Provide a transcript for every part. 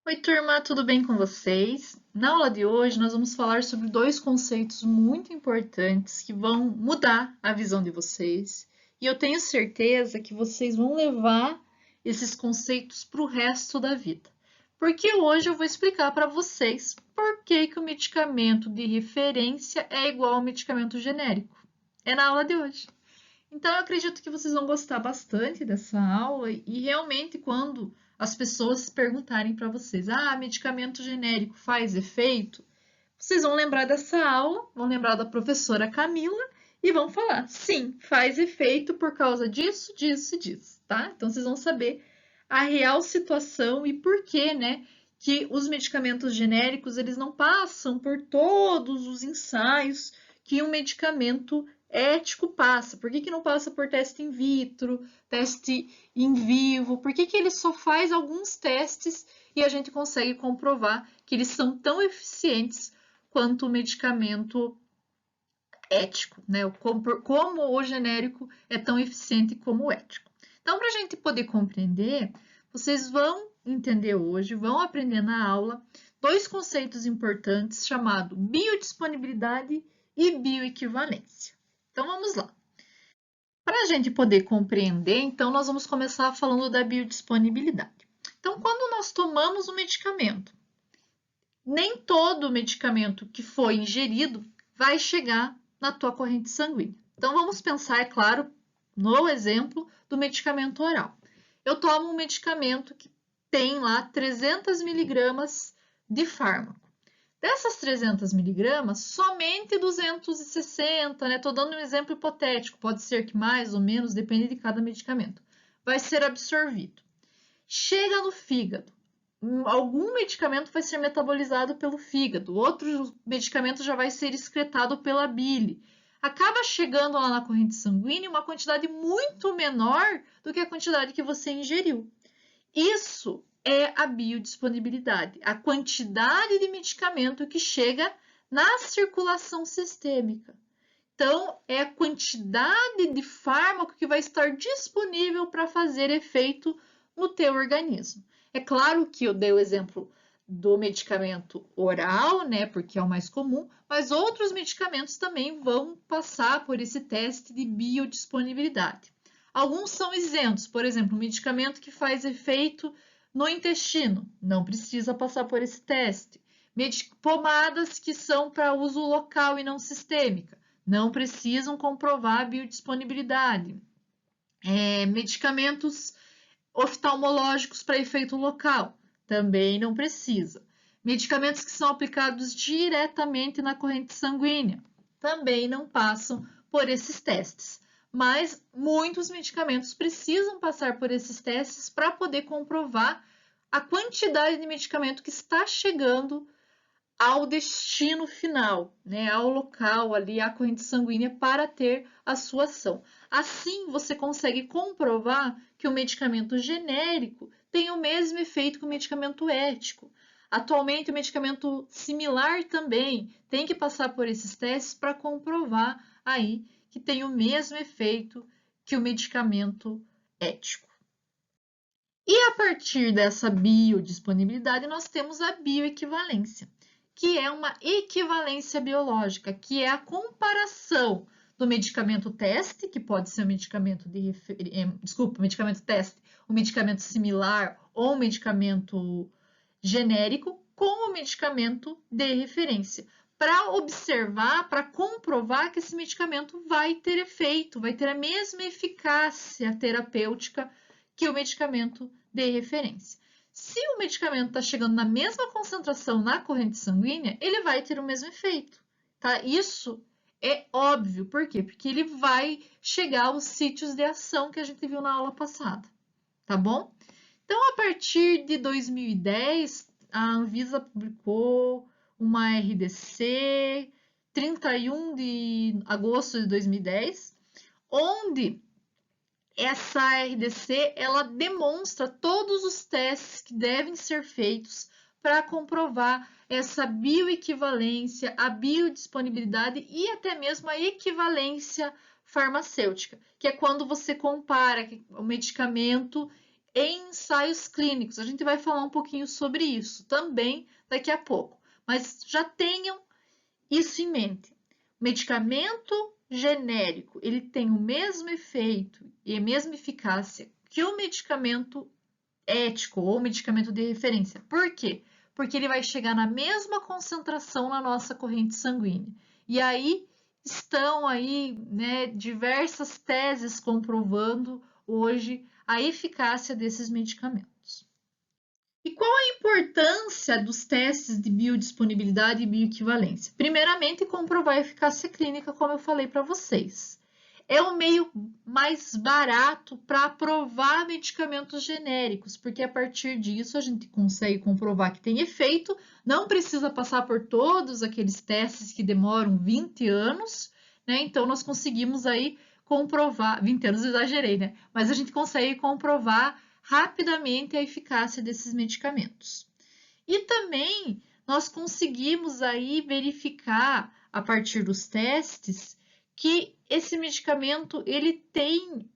Oi, turma, tudo bem com vocês? Na aula de hoje, nós vamos falar sobre dois conceitos muito importantes que vão mudar a visão de vocês. E eu tenho certeza que vocês vão levar esses conceitos para o resto da vida. Porque hoje eu vou explicar para vocês por que que o medicamento de referência é igual ao medicamento genérico. É na aula de hoje. Então, eu acredito que vocês vão gostar bastante dessa aula e realmente quando as pessoas perguntarem para vocês, medicamento genérico faz efeito? Vocês vão lembrar dessa aula, vão lembrar da professora Camila e vão falar, sim, faz efeito por causa disso, disso e disso, tá? Então, vocês vão saber a real situação e por que, né, que os medicamentos genéricos, eles não passam por todos os ensaios que um medicamento ético passa. Por que, que não passa por teste in vitro, teste em vivo? Por que, que ele só faz alguns testes e a gente consegue comprovar que eles são tão eficientes quanto o medicamento ético, né? Como o genérico é tão eficiente como o ético. Então, para a gente poder compreender, vocês vão entender hoje, vão aprender na aula dois conceitos importantes chamados biodisponibilidade e bioequivalência. Então, vamos lá. Para a gente poder compreender, então, nós vamos começar falando da biodisponibilidade. Então, quando nós tomamos um medicamento, nem todo medicamento que foi ingerido vai chegar na tua corrente sanguínea. Então, vamos pensar, é claro, no exemplo do medicamento oral. Eu tomo um medicamento que tem lá 300 miligramas de fármaco. Dessas 300 miligramas, somente 260, né? Estou dando um exemplo hipotético, pode ser que mais ou menos, depende de cada medicamento, vai ser absorvido. Chega no fígado, algum medicamento vai ser metabolizado pelo fígado, outro medicamento já vai ser excretado pela bile. Acaba chegando lá na corrente sanguínea uma quantidade muito menor do que a quantidade que você ingeriu. Isso é a biodisponibilidade, a quantidade de medicamento que chega na circulação sistêmica. Então, é a quantidade de fármaco que vai estar disponível para fazer efeito no teu organismo. É claro que eu dei o exemplo do medicamento oral, né, porque é o mais comum, mas outros medicamentos também vão passar por esse teste de biodisponibilidade. Alguns são isentos, por exemplo, um medicamento que faz efeito no intestino, não precisa passar por esse teste. Pomadas que são para uso local e não sistêmica, não precisam comprovar a biodisponibilidade. Medicamentos oftalmológicos para efeito local, também não precisa. Medicamentos que são aplicados diretamente na corrente sanguínea, também não passam por esses testes. Mas muitos medicamentos precisam passar por esses testes para poder comprovar a quantidade de medicamento que está chegando ao destino final, né, ao local ali, à corrente sanguínea para ter a sua ação. Assim, você consegue comprovar que o medicamento genérico tem o mesmo efeito que o medicamento ético. Atualmente, o medicamento similar também tem que passar por esses testes para comprovar aí que tem o mesmo efeito que o medicamento ético. E a partir dessa biodisponibilidade, nós temos a bioequivalência, que é uma equivalência biológica, que é a comparação do medicamento teste, que pode ser um medicamento medicamento teste, um medicamento similar ou um medicamento genérico, com o medicamento de referência, para observar, para comprovar que esse medicamento vai ter efeito, vai ter a mesma eficácia terapêutica que o medicamento de referência. Se o medicamento está chegando na mesma concentração na corrente sanguínea, ele vai ter o mesmo efeito, tá? Isso é óbvio, por quê? Porque ele vai chegar aos sítios de ação que a gente viu na aula passada, tá bom? Então, a partir de 2010, a Anvisa publicou uma RDC 31 de agosto de 2010, onde essa RDC ela demonstra todos os testes que devem ser feitos para comprovar essa bioequivalência, a biodisponibilidade e até mesmo a equivalência farmacêutica, que é quando você compara o medicamento em ensaios clínicos. A gente vai falar um pouquinho sobre isso também daqui a pouco, mas já tenham isso em mente. Medicamento genérico, ele tem o mesmo efeito e a mesma eficácia que o medicamento ético ou medicamento de referência. Por quê? Porque ele vai chegar na mesma concentração na nossa corrente sanguínea. E aí estão aí, né, diversas teses comprovando hoje a eficácia desses medicamentos. E qual a importância dos testes de biodisponibilidade e bioequivalência? Primeiramente, comprovar a eficácia clínica, como eu falei para vocês. É o meio mais barato para aprovar medicamentos genéricos, porque a partir disso a gente consegue comprovar que tem efeito, não precisa passar por todos aqueles testes que demoram 20 anos, né? Então nós conseguimos aí comprovar, 20 anos eu exagerei, né? Mas a gente consegue comprovar rapidamente a eficácia desses medicamentos. E também nós conseguimos aí verificar a partir dos testes que esse medicamento ele tem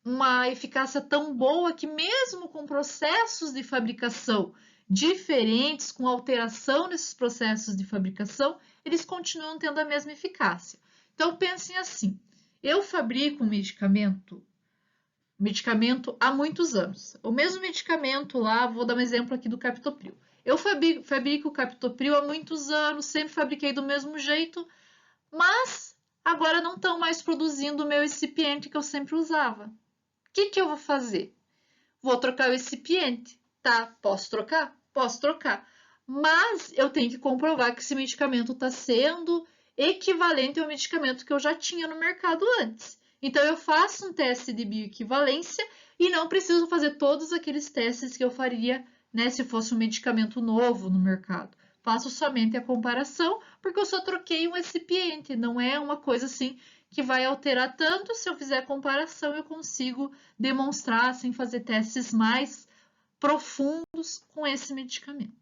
uma eficácia tão boa que mesmo com processos de fabricação diferentes, com alteração nesses processos de fabricação, eles continuam tendo a mesma eficácia. Então pensem assim, eu fabrico um medicamento há muitos anos. O mesmo medicamento lá, vou dar um exemplo aqui do captopril. Eu fabrico o captopril há muitos anos, sempre fabriquei do mesmo jeito, mas agora não estão mais produzindo o meu excipiente que eu sempre usava. O que eu vou fazer? Vou trocar o excipiente, tá? Posso trocar? Posso trocar. Mas eu tenho que comprovar que esse medicamento está sendo equivalente ao medicamento que eu já tinha no mercado antes. Então, eu faço um teste de bioequivalência e não preciso fazer todos aqueles testes que eu faria, né, se fosse um medicamento novo no mercado. Faço somente a comparação, porque eu só troquei um excipiente, não é uma coisa assim que vai alterar tanto. Se eu fizer a comparação, eu consigo demonstrar sem fazer testes mais profundos com esse medicamento.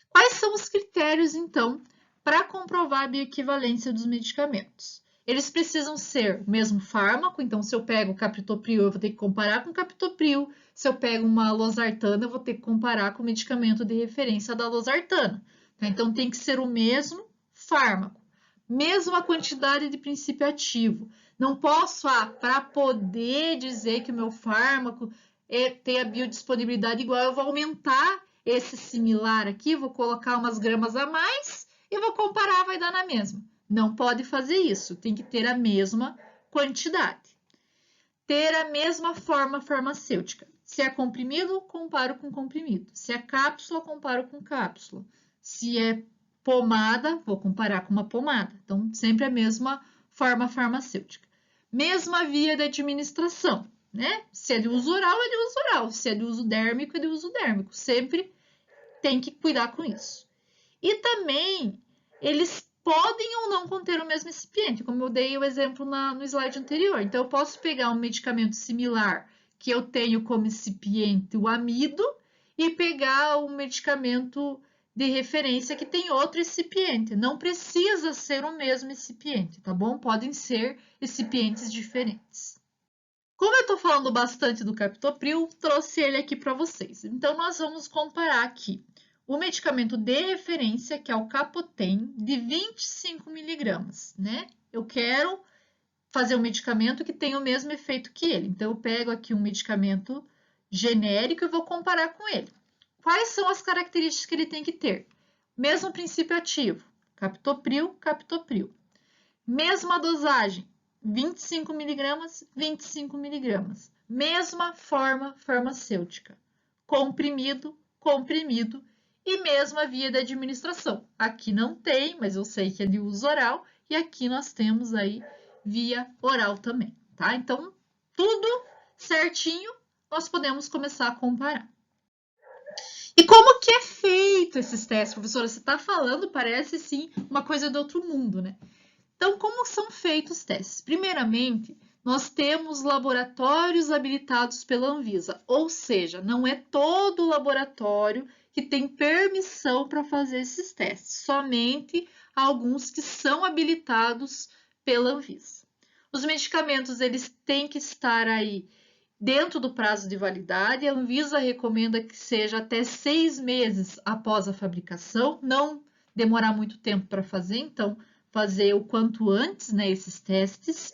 Quais são os critérios, então, para comprovar a bioequivalência dos medicamentos? Eles precisam ser o mesmo fármaco, então se eu pego o captopril, eu vou ter que comparar com o captopril. Se eu pego uma losartana, eu vou ter que comparar com o medicamento de referência da losartana. Então tem que ser o mesmo fármaco, mesma quantidade de princípio ativo. Não posso, para poder dizer que o meu fármaco tem a biodisponibilidade igual, eu vou aumentar esse similar aqui, vou colocar umas gramas a mais e vou comparar, vai dar na mesma. Não pode fazer isso, tem que ter a mesma quantidade. Ter a mesma forma farmacêutica. Se é comprimido, comparo com comprimido. Se é cápsula, comparo com cápsula. Se é pomada, vou comparar com uma pomada. Então, sempre a mesma forma farmacêutica. Mesma via de administração, né? Se é de uso oral, é de uso oral. Se é de uso dérmico, é de uso dérmico. Sempre tem que cuidar com isso. E também, eles podem ou não conter o mesmo excipiente, como eu dei o exemplo no slide anterior. Então, eu posso pegar um medicamento similar que eu tenho como excipiente o amido e pegar um medicamento de referência que tem outro excipiente. Não precisa ser o mesmo excipiente, tá bom? Podem ser excipientes diferentes. Como eu estou falando bastante do captopril, trouxe ele aqui para vocês. Então, nós vamos comparar aqui o medicamento de referência, que é o Capotem, de 25 miligramas, né? Eu quero fazer um medicamento que tenha o mesmo efeito que ele. Então, eu pego aqui um medicamento genérico e vou comparar com ele. Quais são as características que ele tem que ter? Mesmo princípio ativo, captopril, captopril. Mesma dosagem, 25 miligramas, 25 miligramas. Mesma forma farmacêutica, comprimido, comprimido e mesma via de administração. Aqui não tem, mas eu sei que é de uso oral e aqui nós temos aí via oral também, tá? Então, tudo certinho, nós podemos começar a comparar. E como que é feito esses testes, professora? Você está falando, parece sim uma coisa do outro mundo, né? Então, como são feitos os testes? Primeiramente, nós temos laboratórios habilitados pela Anvisa, ou seja, não é todo laboratório que tem permissão para fazer esses testes, somente alguns que são habilitados pela Anvisa. Os medicamentos, eles têm que estar aí dentro do prazo de validade. A Anvisa recomenda que seja até 6 meses após a fabricação, não demorar muito tempo para fazer, então fazer o quanto antes, né, esses testes.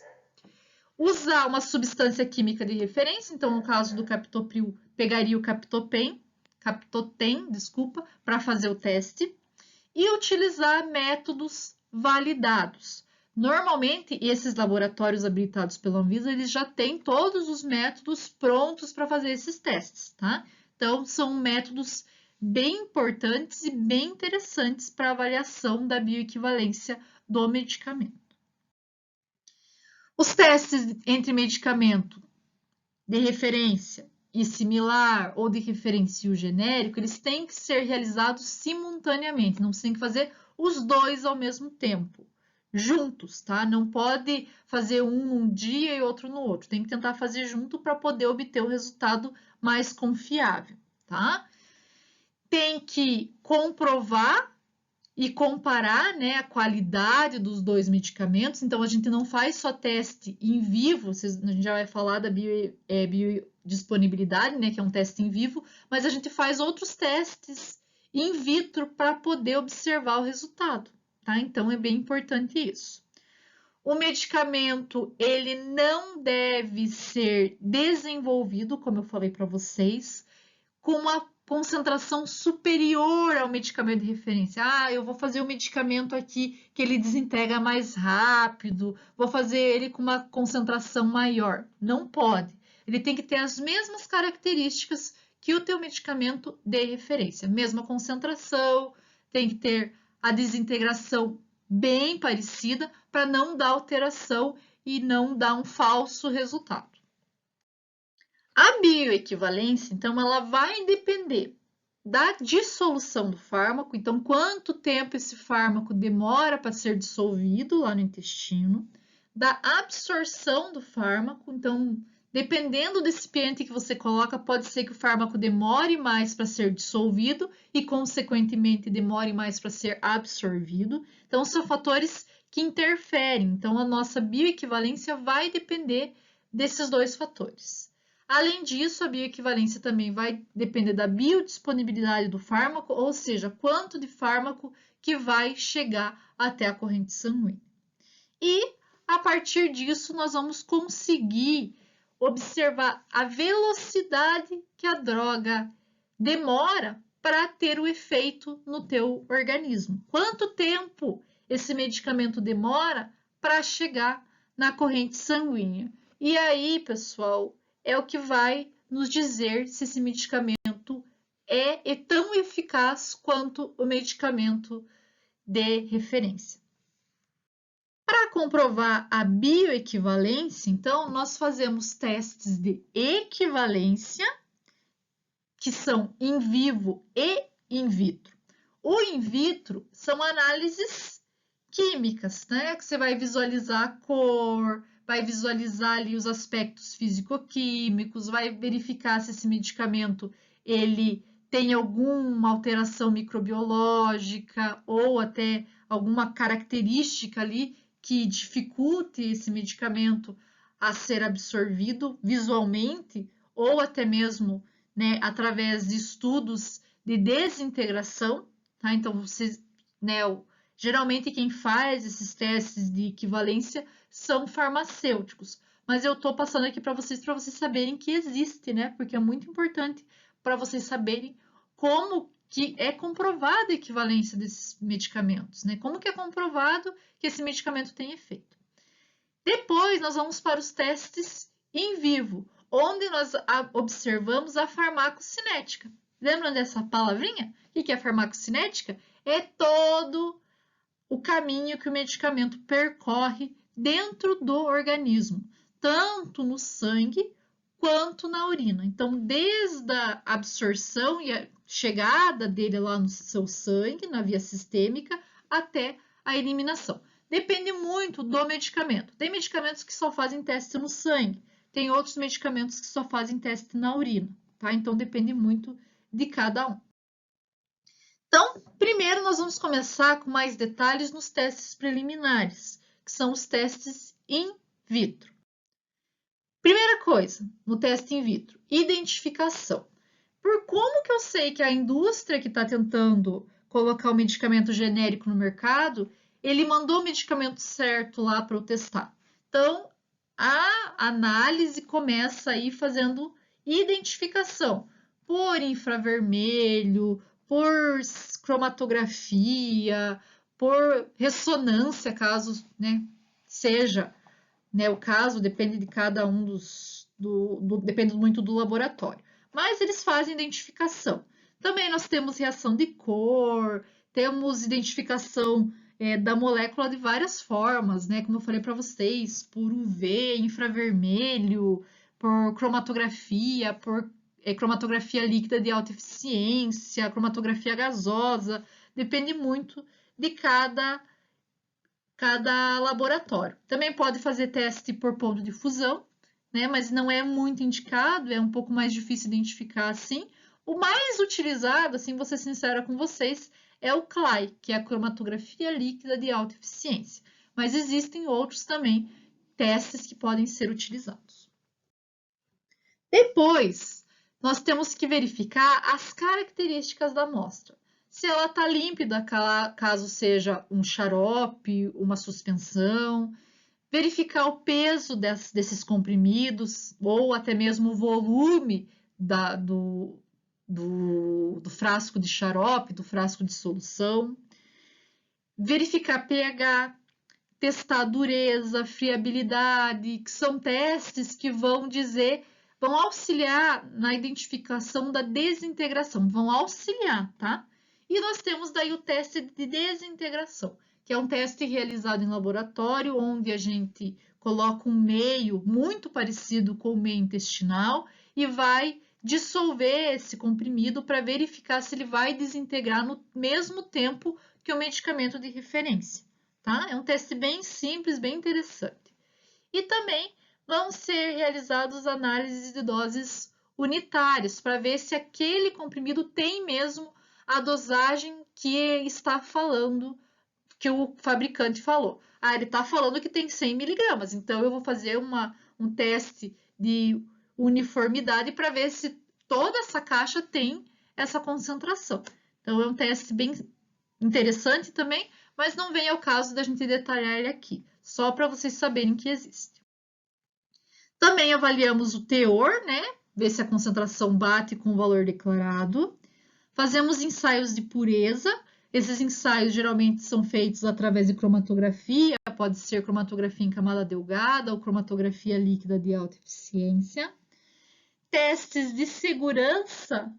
Usar uma substância química de referência, então no caso do captopril, pegaria o Captotem, desculpa, para fazer o teste. E utilizar métodos validados. Normalmente, esses laboratórios habilitados pela Anvisa, eles já têm todos os métodos prontos para fazer esses testes, tá? Então, são métodos bem importantes e bem interessantes para avaliação da bioequivalência do medicamento. Os testes entre medicamento de referência e similar ou de referência e o genérico, eles têm que ser realizados simultaneamente, não tem que fazer os dois ao mesmo tempo, juntos, tá? Não pode fazer um num dia e outro no outro, tem que tentar fazer junto para poder obter o resultado mais confiável, tá? Tem que comprovar e comparar, né, a qualidade dos dois medicamentos. Então, a gente não faz só teste em vivo, a gente já vai falar da biodisponibilidade, né, que é um teste em vivo, mas a gente faz outros testes in vitro para poder observar o resultado, tá? Então, é bem importante isso. O medicamento, ele não deve ser desenvolvido, como eu falei para vocês, com uma concentração superior ao medicamento de referência. Ah, eu vou fazer o medicamento aqui que ele desintegra mais rápido, vou fazer ele com uma concentração maior. Não pode. Ele tem que ter as mesmas características que o teu medicamento de referência. Mesma concentração, tem que ter a desintegração bem parecida para não dar alteração e não dar um falso resultado. A bioequivalência, então, ela vai depender da dissolução do fármaco, então, quanto tempo esse fármaco demora para ser dissolvido lá no intestino, da absorção do fármaco, então, dependendo do recipiente que você coloca, pode ser que o fármaco demore mais para ser dissolvido e, consequentemente, demore mais para ser absorvido. Então, são fatores que interferem. Então, a nossa bioequivalência vai depender desses dois fatores. Além disso, a bioequivalência também vai depender da biodisponibilidade do fármaco, ou seja, quanto de fármaco que vai chegar até a corrente sanguínea. E, a partir disso, nós vamos conseguir observar a velocidade que a droga demora para ter o efeito no teu organismo. Quanto tempo esse medicamento demora para chegar na corrente sanguínea. E aí, pessoal, é o que vai nos dizer se esse medicamento é tão eficaz quanto o medicamento de referência. Para comprovar a bioequivalência, então, nós fazemos testes de equivalência, que são in vivo e in vitro. O in vitro são análises químicas, né? Que você vai visualizar a cor, vai visualizar ali os aspectos físico-químicos, vai verificar se esse medicamento ele tem alguma alteração microbiológica ou até alguma característica ali que dificulte esse medicamento a ser absorvido visualmente ou até mesmo, né, através de estudos de desintegração, tá? Então, vocês, né, geralmente quem faz esses testes de equivalência são farmacêuticos, mas eu estou passando aqui para vocês saberem que existe, né? Porque é muito importante para vocês saberem como que é comprovada a equivalência desses medicamentos, né? Como que é comprovado que esse medicamento tem efeito. Depois, nós vamos para os testes em vivo, onde nós observamos a farmacocinética. Lembram dessa palavrinha? O que é farmacocinética? É todo o caminho que o medicamento percorre dentro do organismo, tanto no sangue quanto na urina. Então, desde a absorção e a chegada dele lá no seu sangue, na via sistêmica, até a eliminação. Depende muito do medicamento. Tem medicamentos que só fazem teste no sangue, tem outros medicamentos que só fazem teste na urina, tá? Então, depende muito de cada um. Então, primeiro nós vamos começar com mais detalhes nos testes preliminares, que são os testes in vitro. Primeira coisa, no teste in vitro, identificação. Por como que eu sei que a indústria que está tentando colocar o medicamento genérico no mercado, ele mandou o medicamento certo lá para eu testar? Então, a análise começa aí fazendo identificação por infravermelho, por cromatografia, por ressonância, caso, né, seja, né, o caso, depende de cada um depende muito do laboratório. Mas eles fazem identificação. Também nós temos reação de cor, temos identificação da molécula de várias formas, né? Como eu falei para vocês, por UV, infravermelho, por cromatografia, por cromatografia líquida de alta eficiência, cromatografia gasosa, depende muito de cada laboratório. Também pode fazer teste por ponto de fusão, né? Mas não é muito indicado, é um pouco mais difícil identificar assim. O mais utilizado, assim, vou ser sincera com vocês, é o CLAI, que é a cromatografia líquida de alta eficiência. Mas existem outros também testes que podem ser utilizados. Depois, nós temos que verificar as características da amostra. Se ela está límpida, caso seja um xarope, uma suspensão, verificar o peso desses comprimidos ou até mesmo o volume do frasco de xarope, do frasco de solução, verificar pH, testar dureza, friabilidade, que são testes que vão auxiliar na identificação da desintegração, vão auxiliar, tá? E nós temos daí o teste de desintegração, que é um teste realizado em laboratório, onde a gente coloca um meio muito parecido com o meio intestinal e vai dissolver esse comprimido para verificar se ele vai desintegrar no mesmo tempo que o medicamento de referência, tá? É um teste bem simples, bem interessante. E também vão ser realizadas análises de doses unitárias para ver se aquele comprimido tem mesmo a dosagem que está falando, que o fabricante falou. Ah, ele está falando que tem 100 miligramas, então eu vou fazer um teste de uniformidade para ver se toda essa caixa tem essa concentração. Então, é um teste bem interessante também, mas não vem ao caso da gente detalhar ele aqui, só para vocês saberem que existe. Também avaliamos o teor, né? Ver se a concentração bate com o valor declarado. Fazemos ensaios de pureza. Esses ensaios geralmente são feitos através de cromatografia, pode ser cromatografia em camada delgada ou cromatografia líquida de alta eficiência. Testes de segurança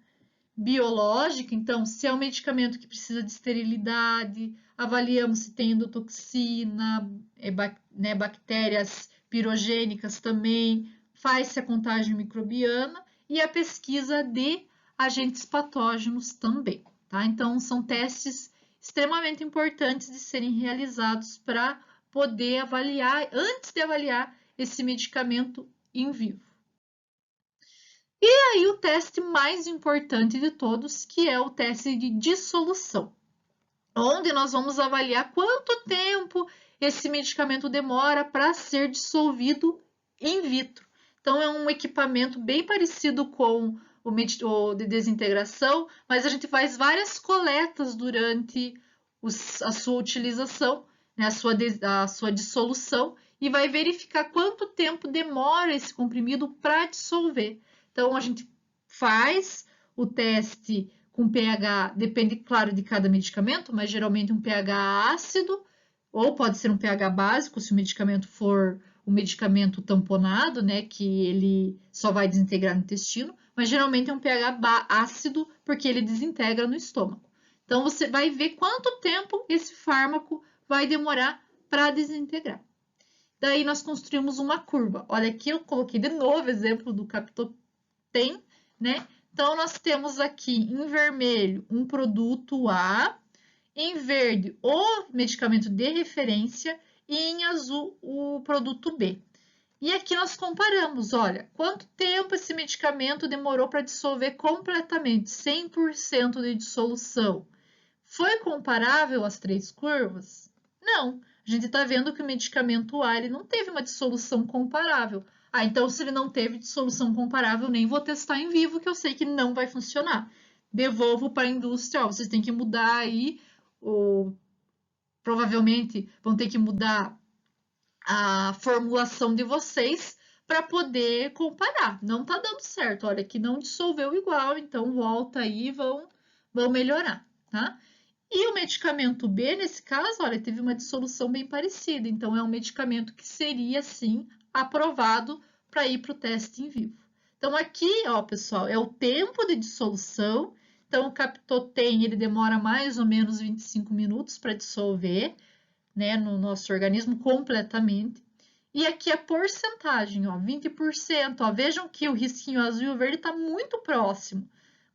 biológica, então, se é um medicamento que precisa de esterilidade, avaliamos se tem endotoxina, né, bactérias pirogênicas também, faz-se a contagem microbiana e a pesquisa de agentes patógenos também, tá? Então, são testes extremamente importantes de serem realizados para poder avaliar, antes de avaliar esse medicamento em vivo. E aí o teste mais importante de todos, que é o teste de dissolução, onde nós vamos avaliar quanto tempo esse medicamento demora para ser dissolvido in vitro. Então, é um equipamento bem parecido com o de desintegração, mas a gente faz várias coletas durante a sua utilização, né, a sua dissolução, e vai verificar quanto tempo demora esse comprimido para dissolver. Então, a gente faz o teste com pH, depende, claro, de cada medicamento, mas geralmente um pH ácido, ou pode ser um pH básico, se o medicamento for um medicamento tamponado, né, que ele só vai desintegrar no intestino, mas geralmente é um pH ácido, porque ele desintegra no estômago. Então, você vai ver quanto tempo esse fármaco vai demorar para desintegrar. Daí, nós construímos uma curva. Olha, aqui eu coloquei de novo o exemplo do Captopril, né? Então, nós temos aqui em vermelho um produto A, em verde o medicamento de referência e em azul o produto B. E aqui nós comparamos, olha, quanto tempo esse medicamento demorou para dissolver completamente, 100% de dissolução. Foi comparável as três curvas? Não. A A gente está vendo que o medicamento A ele não teve uma dissolução comparável. Ah, então se ele não teve dissolução comparável, nem vou testar em vivo, que eu sei que não vai funcionar. Devolvo para a indústria, ó, vocês têm que mudar aí, ou provavelmente vão ter que mudar a formulação de vocês para poder comparar. Não está dando certo, olha, que não dissolveu igual, então volta aí e vão melhorar, tá? E o medicamento B, nesse caso, olha, teve uma dissolução bem parecida, então é um medicamento que seria, sim, aprovado para ir para o teste em vivo. Então, aqui, ó, pessoal, é o tempo de dissolução. Então, o Captotem, ele demora mais ou menos 25 minutos para dissolver, né, no nosso organismo completamente. E aqui a porcentagem, ó, 20%. Ó, vejam que o risquinho azul e o verde está muito próximo.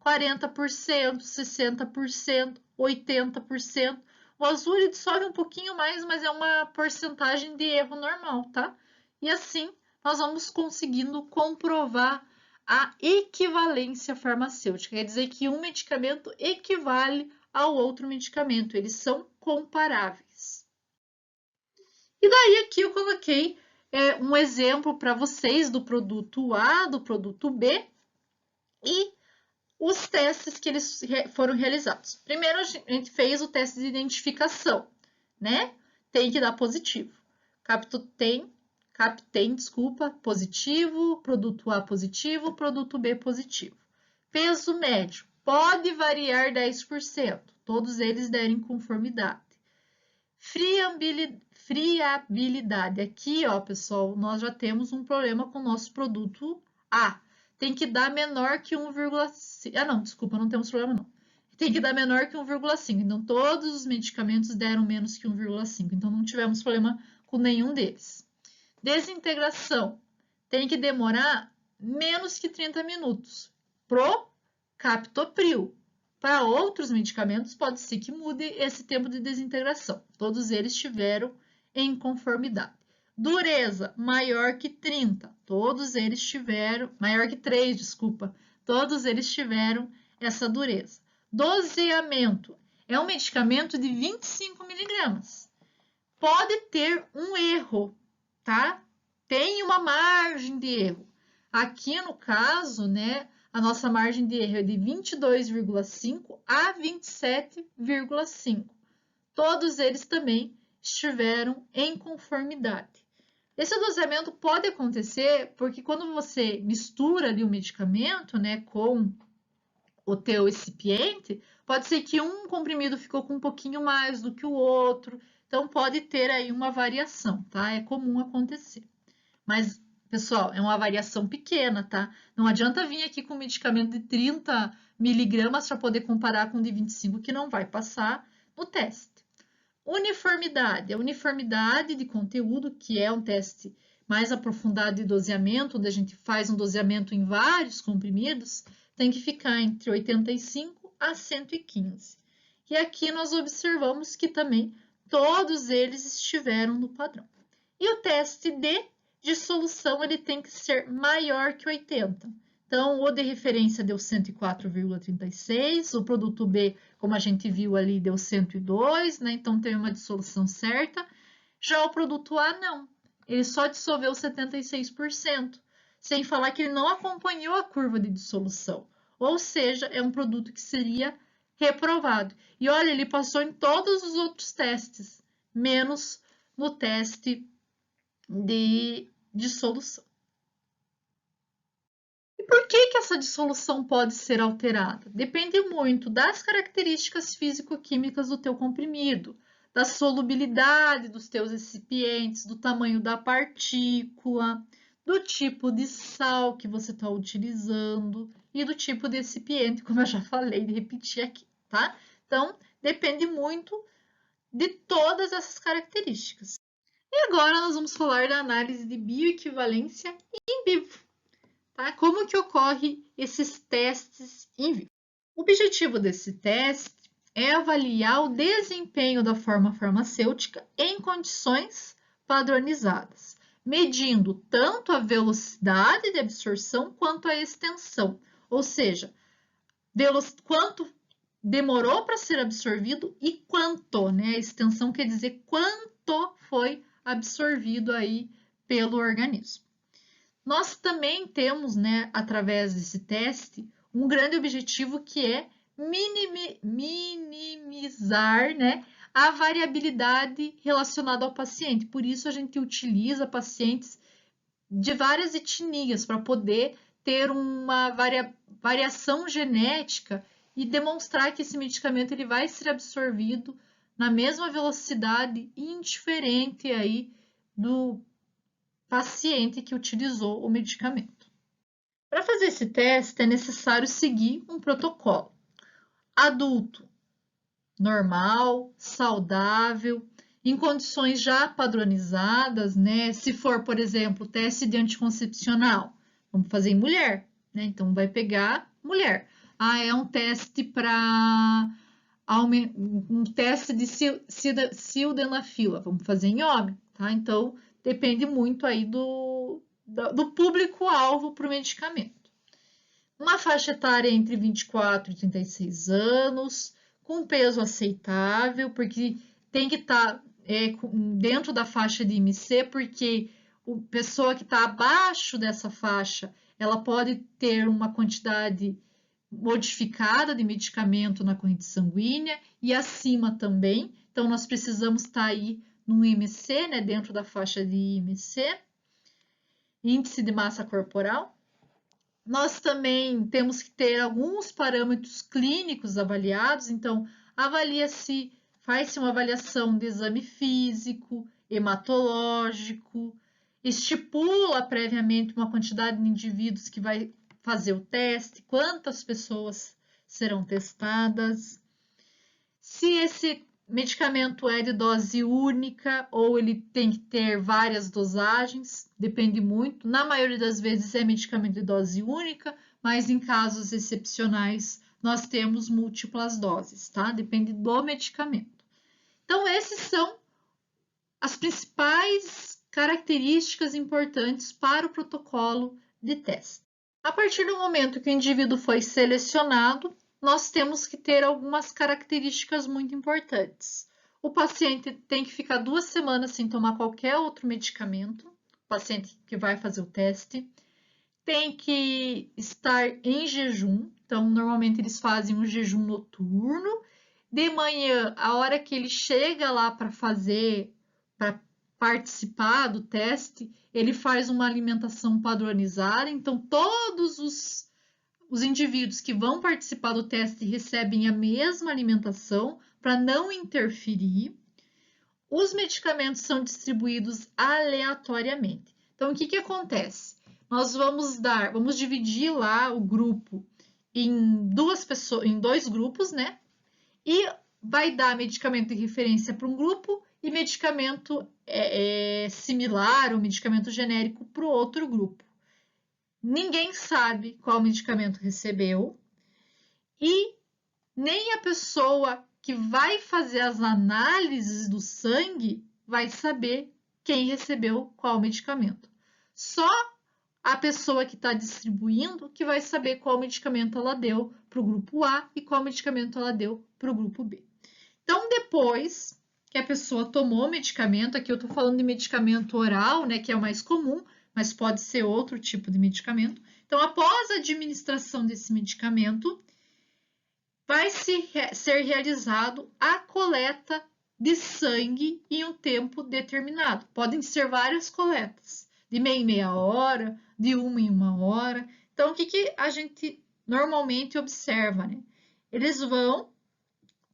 40%, 60%, 80%. O azul ele dissolve um pouquinho mais, mas é uma porcentagem de erro normal, tá? E assim nós vamos conseguindo comprovar a equivalência farmacêutica. Quer dizer que um medicamento equivale ao outro medicamento, eles são comparáveis. E daí aqui eu coloquei um exemplo para vocês do produto A, do produto B e os testes que eles foram realizados. Primeiro a gente fez o teste de identificação, né? Tem que dar positivo. Captem, desculpa, positivo, produto A positivo, produto B positivo. Peso médio, pode variar 10%, todos eles derem conformidade. Friabilidade. Aqui, ó, pessoal, nós já temos um problema com o nosso produto A. Tem que dar menor que 1,5. Ah, não, desculpa, não temos problema, não. Tem que dar menor que 1,5. Então, todos os medicamentos deram menos que 1,5. Então, não tivemos problema com nenhum deles. Desintegração. Tem que demorar menos que 30 minutos. Pro captopril. Para outros medicamentos, pode ser que mude esse tempo de desintegração. Todos eles tiveram em conformidade. Dureza, maior que 30. Todos eles tiveram... Maior que 3, desculpa. Todos eles tiveram essa dureza. Doseamento. É um medicamento de 25 miligramas. Pode ter um erro, tá? Tem uma margem de erro. Aqui, no caso, né, a nossa margem de erro é de 22,5 a 27,5. Todos eles também estiveram em conformidade. Esse doseamento pode acontecer porque quando você mistura ali o medicamento, né, com o teu recipiente, pode ser que um comprimido ficou com um pouquinho mais do que o outro, então pode ter aí uma variação, tá? É comum acontecer. Mas, pessoal, é uma variação pequena, tá? Não adianta vir aqui com um medicamento de 30 miligramas para poder comparar com o de 25, que não vai passar no teste. Uniformidade. A uniformidade de conteúdo, que é um teste mais aprofundado de doseamento, onde a gente faz um doseamento em vários comprimidos, tem que ficar entre 85 a 115. E aqui nós observamos que também todos eles estiveram no padrão. E o teste de dissolução ele tem que ser maior que 80. Então, o de referência deu 104,36, o produto B, como a gente viu ali, deu 102, né? Então, teve uma dissolução certa. Já o produto A, não. Ele só dissolveu 76%, sem falar que ele não acompanhou a curva de dissolução. Ou seja, é um produto que seria reprovado. E olha, ele passou em todos os outros testes, menos no teste de dissolução. E por que essa dissolução pode ser alterada? Depende muito das características físico-químicas do teu comprimido, da solubilidade dos teus recipientes, do tamanho da partícula, do tipo de sal que você está utilizando e do tipo de recipiente, como eu já falei, de repetir aqui, tá? Então, depende muito de todas essas características. E agora nós vamos falar da análise de bioequivalência em vivo. Tá? Como que ocorre esses testes em vivo? O objetivo desse teste é avaliar o desempenho da forma farmacêutica em condições padronizadas, medindo tanto a velocidade de absorção quanto a extensão, ou seja, quanto demorou para ser absorvido e quanto, né? A extensão quer dizer quanto quanto foi absorvido aí pelo organismo. Nós também temos, né, através desse teste, um grande objetivo que é minimizar, né, a variabilidade relacionada ao paciente. Por isso, a gente utiliza pacientes de várias etnias para poder ter uma variação genética e demonstrar que esse medicamento ele vai ser absorvido na mesma velocidade indiferente aí do paciente que utilizou o medicamento. Para fazer esse teste é necessário seguir um protocolo. Adulto, normal, saudável, em condições já padronizadas, né? Se for, por exemplo, teste de anticoncepcional, vamos fazer em mulher, né? Então vai pegar mulher. Ah, é um teste para um teste de sildenafila, vamos fazer em homem, tá? Então depende muito aí do público-alvo para o medicamento. Uma faixa etária entre 24 e 36 anos, com peso aceitável, porque tem que estar dentro da faixa de IMC, porque a pessoa que está abaixo dessa faixa, ela pode ter uma quantidade modificada de medicamento na corrente sanguínea e acima também. Então, nós precisamos estar aí no IMC, né, dentro da faixa de IMC, índice de massa corporal. Nós também temos que ter alguns parâmetros clínicos avaliados, então avalia-se, faz-se uma avaliação de exame físico, hematológico, estipula previamente uma quantidade de indivíduos que vai fazer o teste, quantas pessoas serão testadas, se esse medicamento é de dose única ou ele tem que ter várias dosagens, depende muito. Na maioria das vezes é medicamento de dose única, mas em casos excepcionais nós temos múltiplas doses, tá? Depende do medicamento. Então, esses são as principais características importantes para o protocolo de teste. A partir do momento que o indivíduo foi selecionado, nós temos que ter algumas características muito importantes. O paciente tem que ficar 2 semanas sem tomar qualquer outro medicamento, o paciente que vai fazer o teste. Tem que estar em jejum, então normalmente eles fazem um jejum noturno. De manhã, a hora que ele chega lá para participar do teste, ele faz uma alimentação padronizada, então todos os indivíduos que vão participar do teste recebem a mesma alimentação para não interferir. Os medicamentos são distribuídos aleatoriamente. Então, o que acontece? Nós vamos dividir lá o grupo em 2 grupos, né? E vai dar medicamento de referência para um grupo e medicamento similar ou medicamento genérico para o outro grupo. Ninguém sabe qual medicamento recebeu e nem a pessoa que vai fazer as análises do sangue vai saber quem recebeu qual medicamento. Só a pessoa que está distribuindo que vai saber qual medicamento ela deu para o grupo A e qual medicamento ela deu para o grupo B. Então, depois que a pessoa tomou o medicamento, aqui eu estou falando de medicamento oral, né, que é o mais comum, mas pode ser outro tipo de medicamento. Então, após a administração desse medicamento, vai ser realizado a coleta de sangue em um tempo determinado. Podem ser várias coletas, de meia em meia hora, de uma em uma hora. Então, o que a gente normalmente observa, né? Eles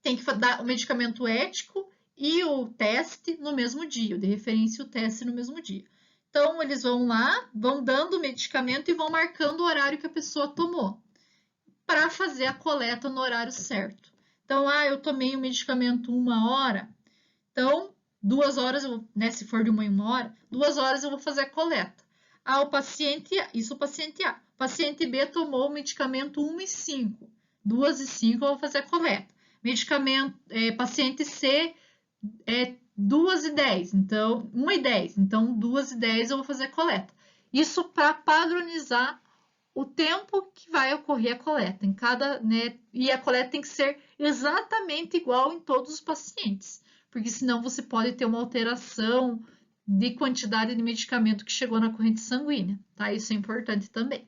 tem que dar o medicamento ético e o teste no mesmo dia, o de referência e o teste no mesmo dia. Então, eles vão lá, vão dando o medicamento e vão marcando o horário que a pessoa tomou, para fazer a coleta no horário certo. Então, eu tomei o medicamento 1 hora, então 2 horas, né, se for de 1 em 1 hora, 2 horas eu vou fazer a coleta. O paciente A, isso o paciente A. O paciente B tomou o medicamento 1 e 5, 2 e 5 eu vou fazer a coleta. Medicamento, paciente C, 2 e 10, então 1 e 10, então 2 e 10 eu vou fazer a coleta. Isso para padronizar o tempo que vai ocorrer a coleta em cada, né? E a coleta tem que ser exatamente igual em todos os pacientes, porque senão você pode ter uma alteração de quantidade de medicamento que chegou na corrente sanguínea, tá? Isso é importante também.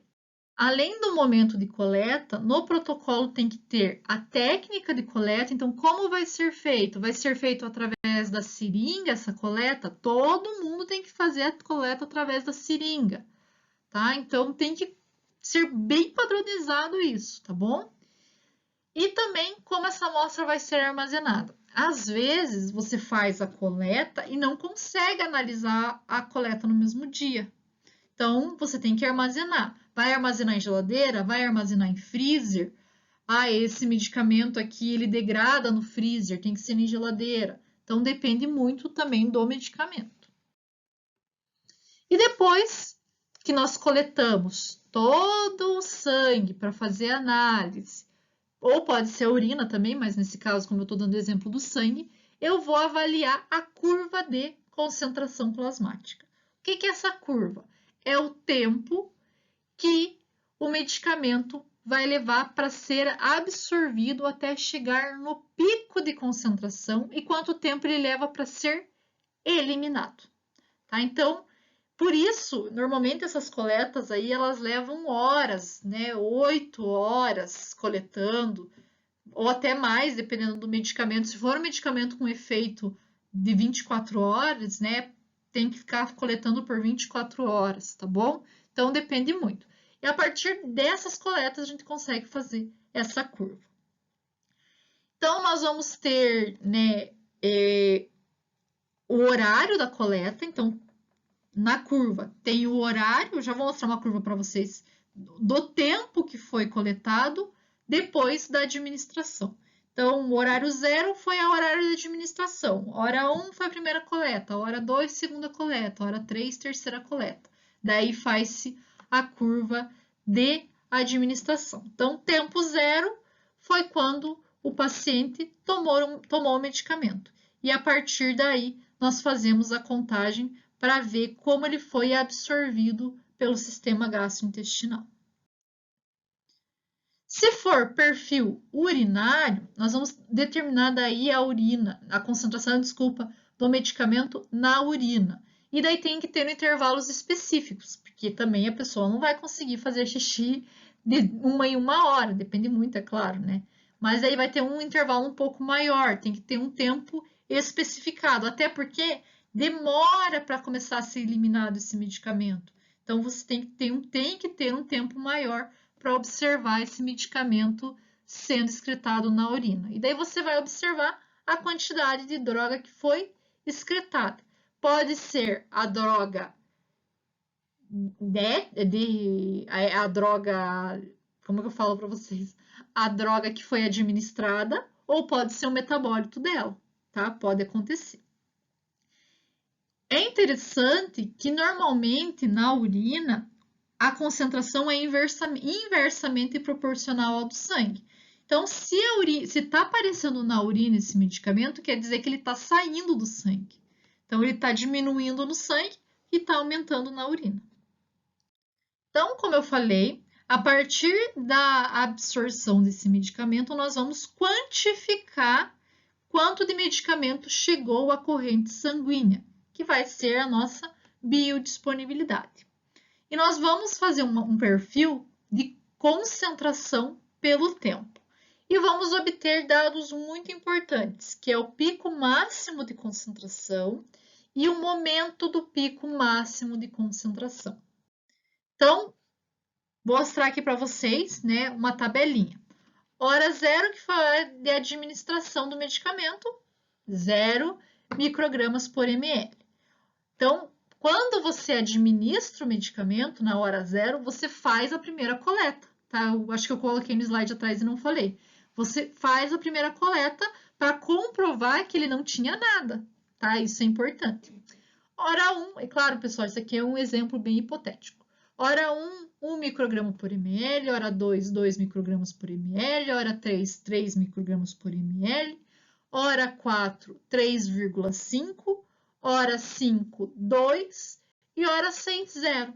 Além do momento de coleta, no protocolo tem que ter a técnica de coleta. Então, como vai ser feito? Vai ser feito através da seringa essa coleta? Todo mundo tem que fazer a coleta através da seringa, tá? Então, tem que ser bem padronizado isso, tá bom? E também como essa amostra vai ser armazenada. Às vezes, você faz a coleta e não consegue analisar a coleta no mesmo dia. Então, você tem que armazenar. Vai armazenar em geladeira? Vai armazenar em freezer? Ah, esse medicamento aqui, ele degrada no freezer, tem que ser em geladeira. Então, depende muito também do medicamento. E depois que nós coletamos todo o sangue para fazer análise, ou pode ser a urina também, mas nesse caso, como eu estou dando o exemplo do sangue, eu vou avaliar a curva de concentração plasmática. O que é essa curva? É o tempo que o medicamento vai levar para ser absorvido até chegar no pico de concentração e quanto tempo ele leva para ser eliminado. Tá? Então, por isso, normalmente essas coletas aí, elas levam horas, né? 8 horas coletando, ou até mais, dependendo do medicamento. Se for um medicamento com efeito de 24 horas, né? Tem que ficar coletando por 24 horas, tá bom? Então, depende muito. E a partir dessas coletas, a gente consegue fazer essa curva. Então, nós vamos ter, né, o horário da coleta. Então, na curva tem o horário, já vou mostrar uma curva para vocês, do tempo que foi coletado depois da administração. Então, o horário 0 foi o horário da administração. Hora 1 foi a primeira coleta, hora 2, segunda coleta, hora 3, terceira coleta. Daí faz-se a curva de administração. Então, tempo 0 foi quando o paciente tomou o medicamento. E a partir daí, nós fazemos a contagem para ver como ele foi absorvido pelo sistema gastrointestinal. Se for perfil urinário, nós vamos determinar daí a concentração, do medicamento na urina. E daí tem que ter intervalos específicos, porque também a pessoa não vai conseguir fazer xixi de uma em uma hora, depende muito, é claro, né? Mas aí vai ter um intervalo um pouco maior, tem que ter um tempo especificado, até porque demora para começar a ser eliminado esse medicamento. Então, você tem que ter um tempo maior para observar esse medicamento sendo excretado na urina. E daí você vai observar a quantidade de droga que foi excretada. Pode ser a droga a droga, como que eu falo para vocês? A droga que foi administrada, ou pode ser o metabólito dela, tá? Pode acontecer. É interessante que normalmente na urina a concentração é inversamente proporcional ao do sangue. Então, se está aparecendo na urina esse medicamento, quer dizer que ele está saindo do sangue. Então, ele está diminuindo no sangue e está aumentando na urina. Então, como eu falei, a partir da absorção desse medicamento, nós vamos quantificar quanto de medicamento chegou à corrente sanguínea, que vai ser a nossa biodisponibilidade. E nós vamos fazer um perfil de concentração pelo tempo. E vamos obter dados muito importantes, que é o pico máximo de concentração e o momento do pico máximo de concentração. Então, vou mostrar aqui para vocês, né, uma tabelinha. Hora 0, que foi de administração do medicamento, 0 microgramas por ml. Então, quando você administra o medicamento na hora 0, você faz a primeira coleta, tá? Eu acho que eu coloquei no slide atrás e não falei. Você faz a primeira coleta para comprovar que ele não tinha nada, tá? Isso é importante. Hora 1, é claro, pessoal, isso aqui é um exemplo bem hipotético. Hora 1, 1 micrograma por ml. Hora 2, 2 microgramas por ml. Hora 3, 3 microgramas por ml. Hora 4, 3,5. Hora 5, 2. E hora 6, 0.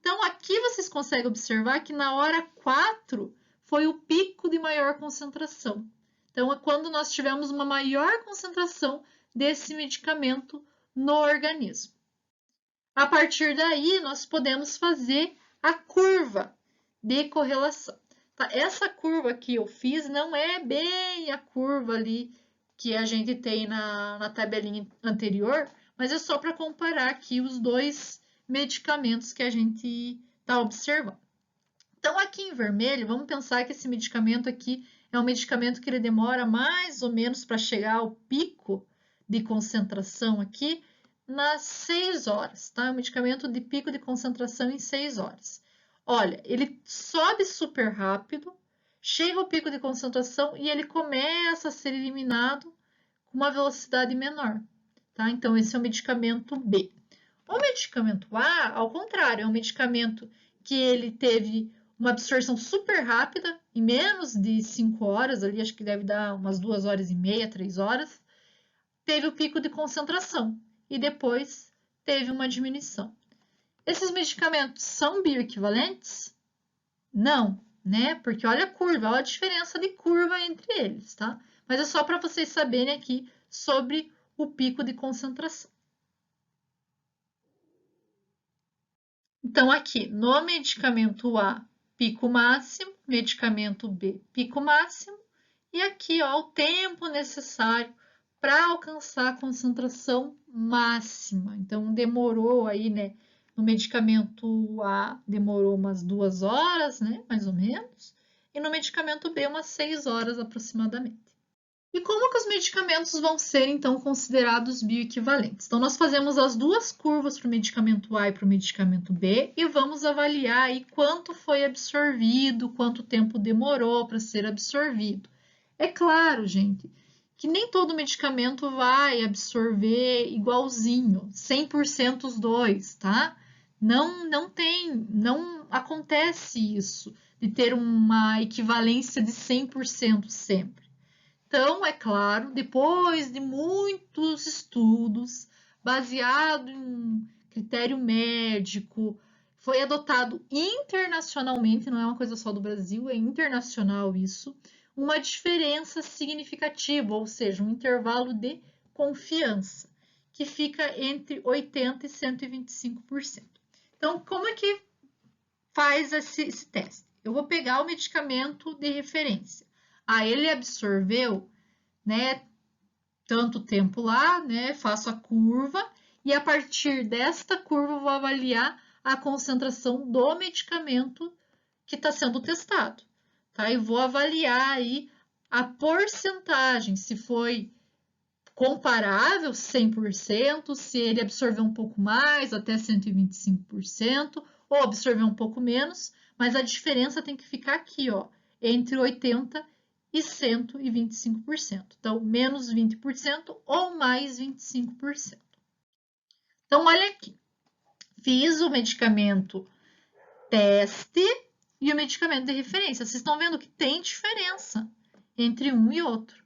Então, aqui vocês conseguem observar que na hora 4 foi o pico de maior concentração. Então, é quando nós tivemos uma maior concentração desse medicamento no organismo. A partir daí, nós podemos fazer a curva de correlação. Tá? Essa curva que eu fiz não é bem a curva ali que a gente tem na tabelinha anterior, mas é só para comparar aqui os dois medicamentos que a gente está observando. Então, aqui em vermelho, vamos pensar que esse medicamento aqui é um medicamento que ele demora mais ou menos para chegar ao pico de concentração aqui nas 6 horas, tá? É um medicamento de pico de concentração em 6 horas. Olha, ele sobe super rápido, chega ao pico de concentração e ele começa a ser eliminado com uma velocidade menor, tá? Então, esse é o medicamento B. O medicamento A, ao contrário, é um medicamento que ele teve uma absorção super rápida, em menos de 5 horas, ali acho que deve dar umas 2 horas e meia, 3 horas, teve o pico de concentração e depois teve uma diminuição. Esses medicamentos são bioequivalentes? Não, né? Porque olha a curva, olha a diferença de curva entre eles, tá? Mas é só para vocês saberem aqui sobre o pico de concentração. Então, aqui, no medicamento A, pico máximo, medicamento B, pico máximo, e aqui, ó, o tempo necessário para alcançar a concentração máxima. Então, demorou aí, né? No medicamento A, demorou umas 2 horas, né? Mais ou menos. E no medicamento B, umas 6 horas aproximadamente. E como que os medicamentos vão ser, então, considerados bioequivalentes? Então, nós fazemos as duas curvas para o medicamento A e para o medicamento B e vamos avaliar aí quanto foi absorvido, quanto tempo demorou para ser absorvido. É claro, gente, que nem todo medicamento vai absorver igualzinho, 100% os dois, tá? Não acontece isso, de ter uma equivalência de 100% sempre. Então, é claro, depois de muitos estudos, baseado em critério médico, foi adotado internacionalmente, não é uma coisa só do Brasil, é internacional isso, uma diferença significativa, ou seja, um intervalo de confiança, que fica entre 80% e 125%. Então, como é que faz esse teste? Eu vou pegar o medicamento de referência. Ele absorveu, né, tanto tempo lá, né, faço a curva e a partir desta curva eu vou avaliar a concentração do medicamento que está sendo testado, tá? E vou avaliar aí a porcentagem, se foi comparável 100%, se ele absorveu um pouco mais, até 125%, ou absorveu um pouco menos, mas a diferença tem que ficar aqui, ó, entre 80% e 125%. Então, menos 20% ou mais 25%. Então, olha aqui. Fiz o medicamento teste e o medicamento de referência. Vocês estão vendo que tem diferença entre um e outro.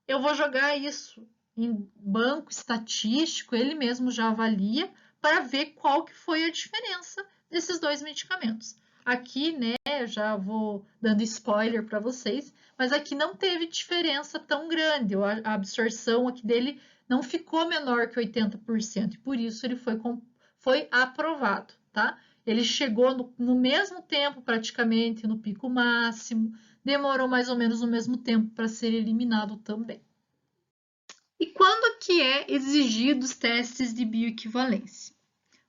Eu vou jogar isso em banco estatístico, ele mesmo já avalia, para ver qual que foi a diferença desses dois medicamentos. Aqui, né, já vou dando spoiler para vocês, mas aqui não teve diferença tão grande, a absorção aqui dele não ficou menor que 80%, e por isso ele foi aprovado, tá? Ele chegou no mesmo tempo, praticamente, no pico máximo, demorou mais ou menos o mesmo tempo para ser eliminado também. E quando que é exigido os testes de bioequivalência?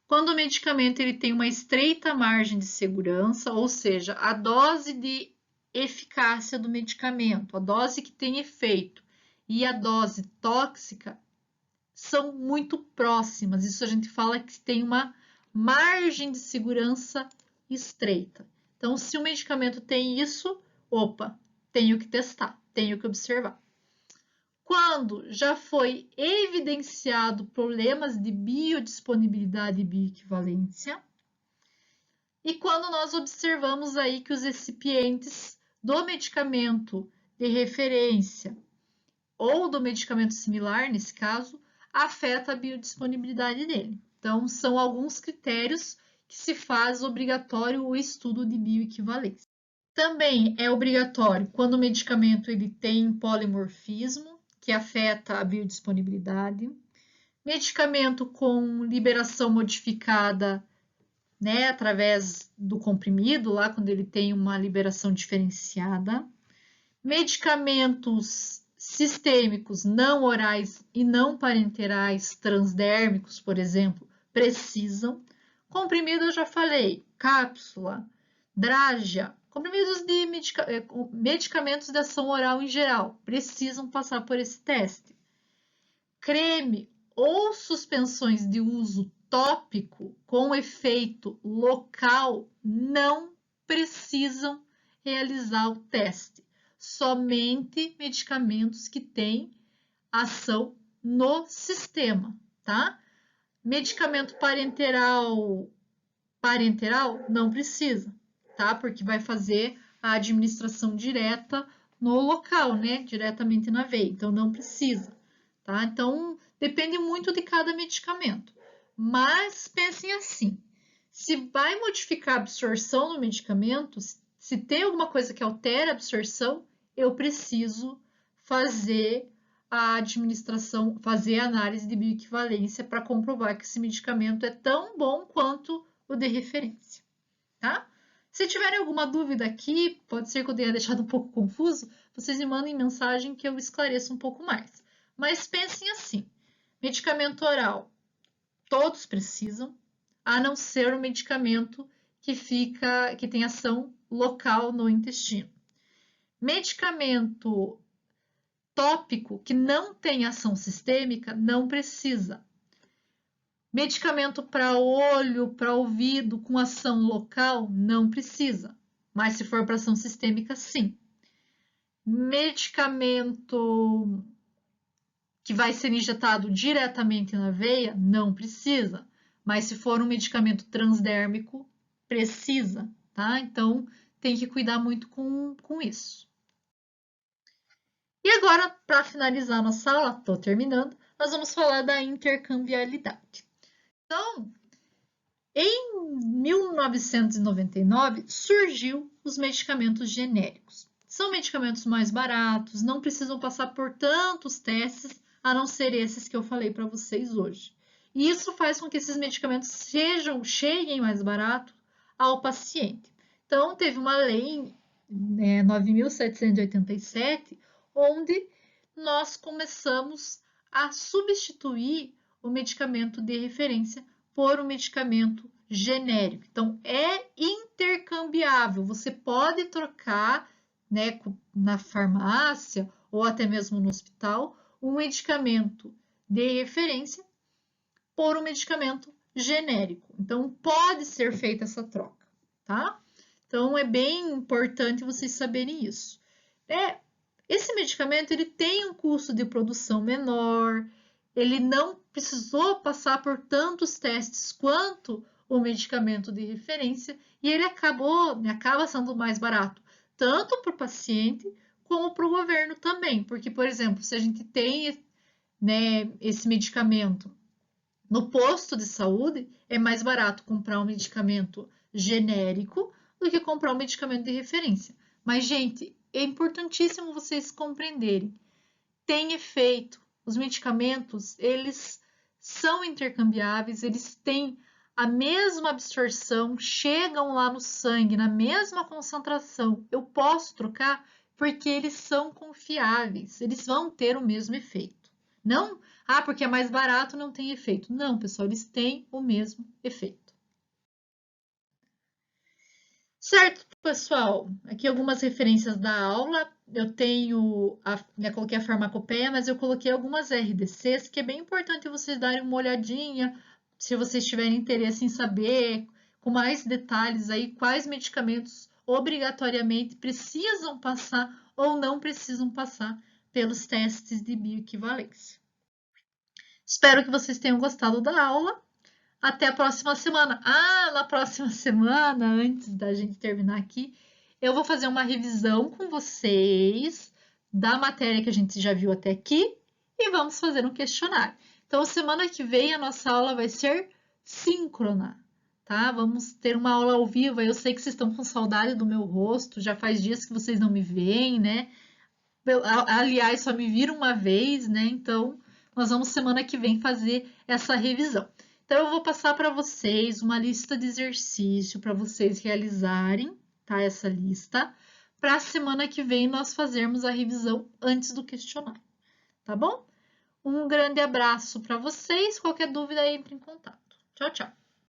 Quando o medicamento ele tem uma estreita margem de segurança, ou seja, a dose de eficácia do medicamento, a dose que tem efeito e a dose tóxica são muito próximas. Isso a gente fala que tem uma margem de segurança estreita. Então, se o medicamento tem isso, opa, tenho que testar, tenho que observar. Quando já foi evidenciado problemas de biodisponibilidade e bioequivalência, e quando nós observamos aí que os recipientes do medicamento de referência ou do medicamento similar, nesse caso, afeta a biodisponibilidade dele. Então, são alguns critérios que se faz obrigatório o estudo de bioequivalência. Também é obrigatório quando o medicamento ele tem polimorfismo, que afeta a biodisponibilidade, medicamento com liberação modificada, né, através do comprimido, lá quando ele tem uma liberação diferenciada, medicamentos sistêmicos não orais e não parenterais, transdérmicos, por exemplo, precisam. Comprimido eu já falei, cápsula, drágia, comprimidos de medicamentos de ação oral em geral, precisam passar por esse teste. Creme ou suspensões de uso tópico com efeito local não precisam realizar o teste. Somente medicamentos que têm ação no sistema, tá? Medicamento parenteral não precisa, tá? Porque vai fazer a administração direta no local, né? Diretamente na veia, então não precisa, tá? Então, depende muito de cada medicamento. Mas pensem assim, se vai modificar a absorção no medicamento, se tem alguma coisa que altera a absorção, eu preciso fazer a administração, fazer a análise de bioequivalência para comprovar que esse medicamento é tão bom quanto o de referência, tá? Se tiverem alguma dúvida aqui, pode ser que eu tenha deixado um pouco confuso, vocês me mandem mensagem que eu esclareço um pouco mais. Mas pensem assim, medicamento oral, todos precisam, a não ser o medicamento que tem ação local no intestino. Medicamento tópico que não tem ação sistêmica não precisa. Medicamento para olho, para ouvido com ação local não precisa, mas se for para ação sistêmica, sim. Medicamento que vai ser injetado diretamente na veia não precisa, mas se for um medicamento transdérmico, precisa, tá? Então tem que cuidar muito com isso. E agora, para finalizar nossa aula, estou terminando, nós vamos falar da intercambiabilidade. Então, em 1999, surgiu os medicamentos genéricos. São medicamentos mais baratos, não precisam passar por tantos testes, a não ser esses que eu falei para vocês hoje. E isso faz com que esses medicamentos cheguem mais barato ao paciente. Então, teve uma lei, 9.787, onde nós começamos a substituir o medicamento de referência por um medicamento genérico. Então, é intercambiável. Você pode trocar, né, na farmácia ou até mesmo no hospital, um medicamento de referência por um medicamento genérico. Então, pode ser feita essa troca, tá? Então, é bem importante vocês saberem isso. Esse medicamento ele tem um custo de produção menor, ele não precisou passar por tantos testes quanto o medicamento de referência e ele acaba sendo mais barato, tanto para o paciente como para o governo também, porque, por exemplo, se a gente tem, né, esse medicamento no posto de saúde, é mais barato comprar um medicamento genérico do que comprar um medicamento de referência. Mas, gente, é importantíssimo vocês compreenderem. Tem efeito. Os medicamentos, eles são intercambiáveis, eles têm a mesma absorção, chegam lá no sangue, na mesma concentração. Eu posso trocar porque eles são confiáveis, eles vão ter o mesmo efeito. Não, porque é mais barato, não tem efeito. Não, pessoal, eles têm o mesmo efeito. Certo, pessoal? Aqui algumas referências da aula. Eu coloquei a farmacopeia, mas eu coloquei algumas RDCs, que é bem importante vocês darem uma olhadinha, se vocês tiverem interesse em saber com mais detalhes aí quais medicamentos obrigatoriamente precisam passar ou não precisam passar pelos testes de bioequivalência. Espero que vocês tenham gostado da aula. Até a próxima semana. Na próxima semana, antes da gente terminar aqui, eu vou fazer uma revisão com vocês da matéria que a gente já viu até aqui e vamos fazer um questionário. Então, semana que vem a nossa aula vai ser síncrona, tá? Vamos ter uma aula ao vivo. Eu sei que vocês estão com saudade do meu rosto, já faz dias que vocês não me veem, né? Aliás, só me vira uma vez, né? Então, nós vamos semana que vem fazer essa revisão. Então, eu vou passar para vocês uma lista de exercício para vocês realizarem, tá? Essa lista, para a semana que vem nós fazermos a revisão antes do questionário, tá bom? Um grande abraço para vocês. Qualquer dúvida, entre em contato. Tchau, tchau.